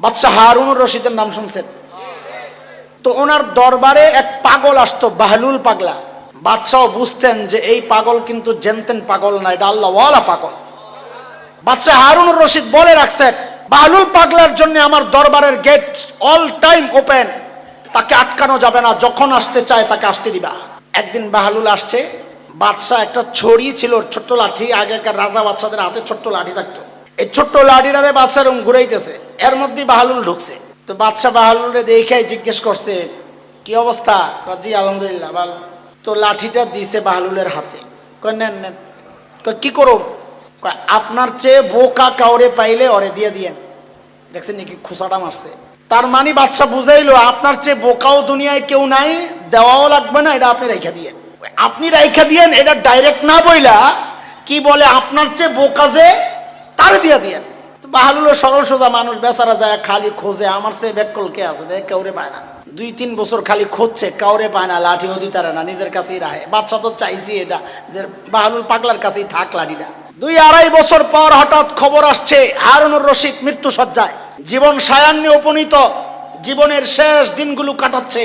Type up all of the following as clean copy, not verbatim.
বাদশাহ হারুনুর রশিদের নাম শুনছেন? তো ওনার দরবারে এক পাগল আসতো, বাহলুল পাগলা। বাদশাহ বুঝতেন যে এই পাগল কিন্তু জেনতেন পাগল না, এটা আল্লাহওয়ালা পাগল। বাদশাহ হারুনুর রশিদ বলে রাখছেন, বাহলুল পাগলার জন্য আমার দরবারের গেট অল টাইম ওপেন, তাকে আটকানো যাবে না, যখন আসতে চায় তাকে আসতে দিবা। একদিন বাহলুল আসছে, বাদশাহ একটা ছড়ি ছিল, ছোট্ট লাঠি, আগেকার রাজা বাদশাদের হাতে ছোট্ট লাঠি থাকতো, এই ছোট্ট লাঠিটারে বাদশাহ এরকম ঘুরাইতেছে, এর মধ্যে বাহলুল ঢুকছে। তো বাদশাহ বাহলুলরে দেখাই জিজ্ঞেস করছে, কি অবস্থা? জি আলহামদুলিল্লাহ ভালো। তো লাঠিটা দিছে বাহলুলের হাতে, কয় নেন নেন। কয় কি করুন? কয় আপনার চেয়ে বোকা কাউরে পাইলে ওরে দিয়ে দিয়েন। দেখছেন নাকি খুসাটা মারছে? তার মানে বাদশাহ বুঝাইলো আপনার চেয়ে বোকাও দুনিয়ায় কেউ নাই, দেওয়াও লাগবে না, এটা আপনি রাইখা দিয়েন। আপনি রাইখা দিয়েন এটা ডাইরেক্ট না বইলা কি বলে, আপনার চেয়ে বোকা যে তার দিয়া দিয়েন। তো বাহলুলের সরল সোজা মানুষ, বেচারা যায় খালি খোঁজে, আমার চেয়ে বেকল কে আছে, দেখ কাউরে পায় না। 2-3 বছর খালি খুঁজছে, কাউরে পায় না, লাঠিও দিতে না, নিজের কাছেই রাখে। বাদশাহ তো চাইছি এটা যে বাহলুল পাগলার কাছেই থাক লাঠিটা। 2-2.5 বছর পর হঠাৎ খবর আসছে হারুনুর রশিদ মৃত্যু সজ্জায়, জীবন সায়ান্নে উপনীত, জীবনের শেষ দিনগুলো কাটাচ্ছে।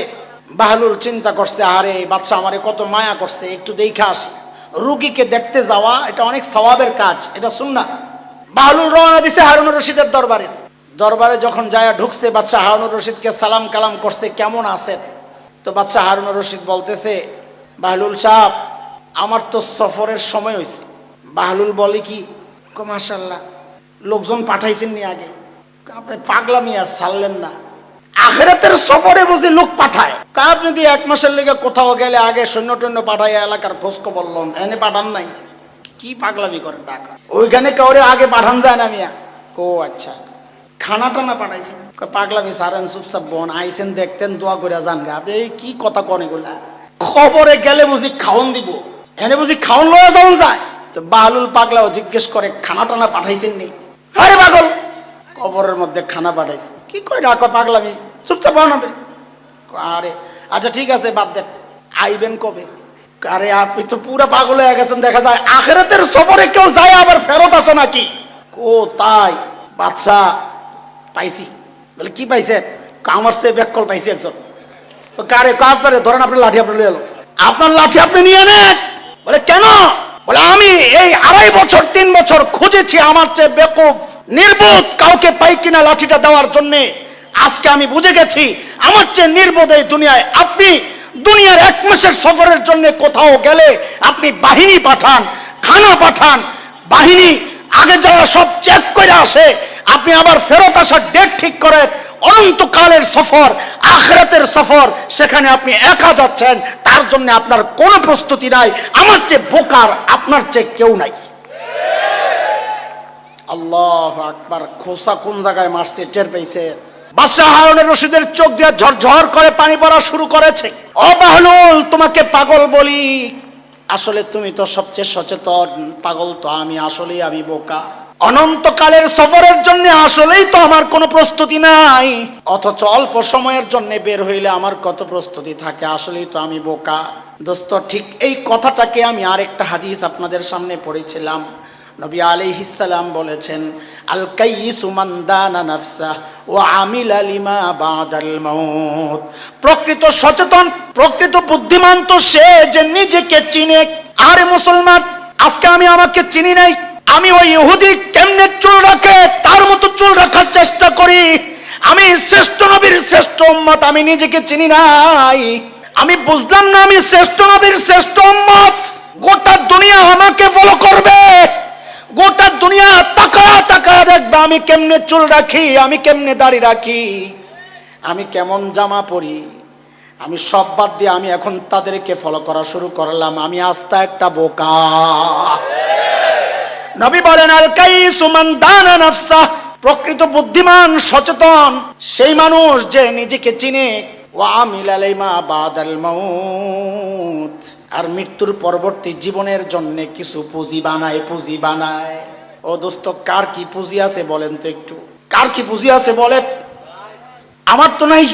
বাহলুল চিন্তা করছে, আরে বাদশাহ আমারে কত মায়া করছে, একটু দেখে আসি। রুগীকে দেখতে যাওয়া এটা অনেক সওয়াবের কাজ, এটা সুন্নাহ। বাহলুল রওনা দিছে হারুনুর রশিদের দরবারে। দরবারে যখন যায় ঢুকছে, বাদশাহ হারুনুর রশিদকে সালাম কালাম করছে, কেমন আছেন? তো বাদশাহ হারুনুর রশিদ বলতেছে, বাহলুল সাহেব আমার তো সফরের সময় হয়েছে। বাহলুল বলে কি, মাশাআল্লাহ লোকজন পাঠাইছেন নি আগে? আপনি পাগলামি আর ছাড়লেন না, আখিরাতের সফরে বুঝি লোক পাঠায়? আপনি দিয়ে 1 মাসের লেগে কোথাও গেলে আগে সৈন্য টৈন্য পাঠাইয়া এলাকার খোঁজ খবর লন, এনে পাঠান নাই? কি পাগলামি করেন ঢাকা? ওইখানে কাউরে আগে পাঠান যায় না মিয়া? ও আচ্ছা, খানা টানা পাঠাইছেন? পাগলামি সারেন, চুপচাপ বোন আইসেন, দেখতেন, দোয়া করে যান গা। আপনি কি কথা কন এগুলা? খবরে গেলে বুঝি খাওন দিব, এনে বুঝি খাওন লয়া যাওন যায়? তো বাহলুল পাগলাও জিজ্ঞেস করে, খানা টানা পাঠাইছেন নি? আরে পাগল, কবরের মধ্যে খানা পাঠাইছে? কি কই ডাকো পাগলামি, চুপচাপ বানাবে। আরে আচ্ছা ঠিক আছে বাদ দেন, আইবেন কবে? আরে আপনি তো পুরো পাগল হয়ে গেছেন, দেখা যায় আখিরাতের সফরে কেউ যায় আবার ফেরত আসে নাকি? ও তাই? বাদশাহ পাইছি। বলে কি পাইছেন? আমার সে ব্যাককল পাইছি একজন। কারে? কাপড়ে ধরেন, আপনার লাঠি আপনি নিয়ে এলো। আপনার লাঠি আপনি নিয়ে নেন। বলে কেন? বলে আমি এই 2.5 বছর 3 বছর খুঁজেছি আমার চেয়ে বেকুফ নির্বোধ কাউকে পাই কিনা লাঠিটা দেওয়ার জন্যে। আজকে আমি বুঝে গেছি আমার চেয়ে নির্বোধ এই দুনিয়ায় আপনি। দুনিয়ার 1 মাসের সফরের জন্য কোথাও গেলে আপনি বাহিনী পাঠান, খানা পাঠান, বাহিনী আগে যাওয়া সব চেক করে আসে, আপনি আবার ফেরত আসার ডেট ঠিক করেন। অনন্তকালের সফর, আখিরাতের সফর, সেখানে আপনি একা যাচ্ছেন, তার জন্য আপনার কোনো প্রস্তুতি নাই। আমার চেয়ে বোকার আপনার চেয়ে কেউ নাই। আল্লাহু আকবার। খোসা কোন জায়গায় মারছে টের পেয়েছে? বাদশাহ হারুনুর রশিদের চোখ দিয়ে ঝরঝর করে পানি পড়া শুরু করেছে। ও বাহলুল, তোমাকে পাগল বলি, আসলে তুমি তো সবচেয়ে সচেতন। পাগল তো আমি, আসলেই আমি বোকা। অনন্তকালের সফরের জন্য আসলেই তো আমার কোনো প্রস্তুতি নাই, অথচ অল্প সময়ের জন্য বের হইলে আমার কত প্রস্তুতি থাকে। আসলেই তো আমি বোকা। দোস্ত, ঠিক এই কথাটাকে আমি আরেকটা হাদিস আপনাদের সামনে পড়েছিলাম। নবী আলাইহিস সালাম বলেছেন, আল কাইয়িসু মান দানা নাফসাহু ওয়া আমিলা লিমা বাদাল মাউত। প্রকৃত সচেতন, প্রকৃত বুদ্ধিমান তো সে যে নিজেকে চিনে। আরে মুসলমান, আজকে আমি আমাকে চিনি নাই। আমি ওই ইহুদি কেমনে চুল রাখে তার মতো চুল রাখার চেষ্টা করি। আমি শ্রেষ্ঠ নবীর শ্রেষ্ঠ উম্মত, আমি নিজেকে চিনি নাই। আমি বুঝলাম না আমি শ্রেষ্ঠ নবীর শ্রেষ্ঠ উম্মত। গোটা দুনিয়া আমাকে ফলো করবে, গোটা দুনিয়া তাকায়া তাকায়া দেখবে আমি কেমনে চুল রাখি, আমি কেমনে দাড়ি রাখি, আমি কেমন জামা পরি। আমি সব বাদ দিয়ে আমি এখন তাদেরকে ফলো করা শুরু করলাম। আমি আস্তা একটা বোকা। নবী বলেন, আল কাইয়িসু মান দানা নাফসাহু, প্রকৃত বুদ্ধিমান সচেতন সেই মানুষ যে নিজেকে চিনে। ওয়া আমিলা লিমা বাদাল মাউত, আর মৃত্যুর পরবর্তী জীবনের জন্য কিছু পুঁজি বানায়, পুঁজি বানায়। ও দোস্ত, কার কি পুঁজি আছে বলেন তো একটু? কার কি পুঁজি আছে বলেন? আমার তো নাই।